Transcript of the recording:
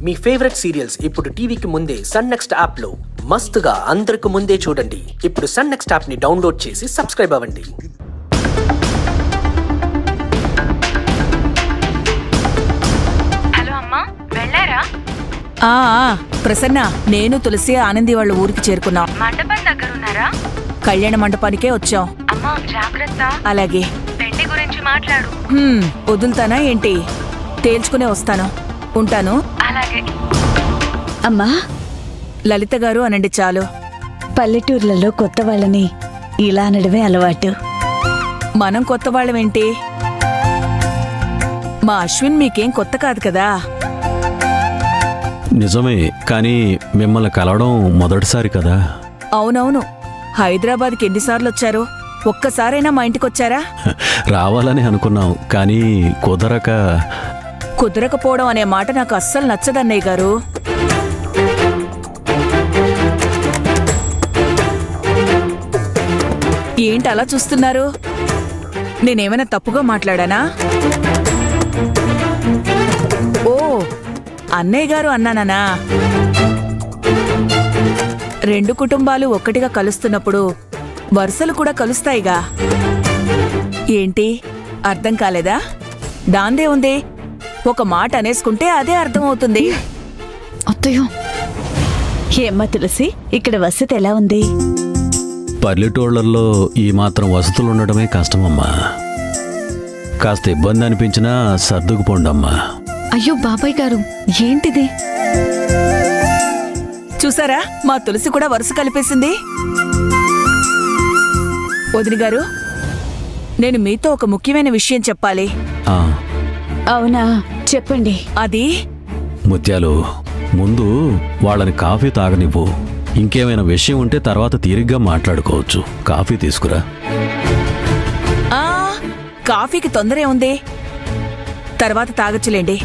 మీ favourite serials ఇప్పుడు టీవీకి ముందే సన్ నెక్స్ట్ యాప్ లో మస్తుగా అందరికి ముందే చూడండి. ఇప్పుడు సన్ నెక్స్ట్ యాప్ ని డౌన్లోడ్ చేసి సబ్స్క్రైబ్ అవ్వండి. హలో అమ్మా, వెళ్ళారా? ప్రసన్న, నేను తులసి ఆనంది వాళ్ళ ఊరికి చేరుకున్నాం. మండపం దగ్గర ఉన్నారా? కళ్యాణ మండపానికే వచ్చాం. అమ్మా జాగ్రత్త. అలాగే. పెళ్లి గురించి మాట్లాడు. వదులుతానా ఏంటి? తేల్చుకునే వస్తాను. ఉంటాను. అలాగే. అమ్మా, లలిత గారు అనండి చాలు. పల్లెటూర్లలో కొత్త వాళ్ళని ఇలా అనడమే అలవాటు. మనం కొత్త వాళ్ళమేంటి? మా అశ్విన్ మీకేం కొత్త కాదు కదా. నిజమే, కానీ మిమ్మల్ని కలవడం మొదటిసారి కదా. అవునవును. హైదరాబాద్కి ఎన్నిసార్లు వచ్చారు? ఒక్కసారైనా మా ఇంటికొచ్చారా? రావాలని అనుకున్నాం, కానీ కుదరకపోవడం అనే మాట నాకు అస్సలు నచ్చదన్నయ్య గారు. ఏంటి అలా చూస్తున్నారు? నేనేమైనా తప్పుగా మాట్లాడానా? ఓ, అన్నయ్య గారు అన్నానా? రెండు కుటుంబాలు ఒక్కటిగా కలుస్తున్నప్పుడు వరుసలు కూడా కలుస్తాయిగా. ఏంటి అర్థం కాలేదా? దాందే ఉంది. ఒక మాట అనేసుకుంటే అదే అర్థమవుతుంది. అత్తయ్యో, ఏమ్మా తులసి, ఇక్కడ వసతి ఎలా ఉంది? పల్లెటూళ్లలో ఈ మాత్రం వసతులు ఉండడమే కష్టమమ్మా. కాస్త ఇబ్బంది అనిపించినా సర్దుకుపోండమ్మా. అయ్యో బాబాయ్ గారు, ఏంటిది? చూసారా, మా తులసి కూడా వరుస కలిపేసింది. వదిన గారు, నేను మీతో ఒక ముఖ్యమైన విషయం చెప్పాలి. అవునా, చెప్పండి. అది ముత్యాలు, ముందు వాళ్ళని కాఫీ తాగనివ్వు. ఇంకేమైనా విషయం ఉంటే తర్వాత తీరిగ్గా మాట్లాడుకోవచ్చు. కాఫీ తీసుకురా. కాఫీకి తొందరే ఉంది, తర్వాత తాగచ్చులేండి.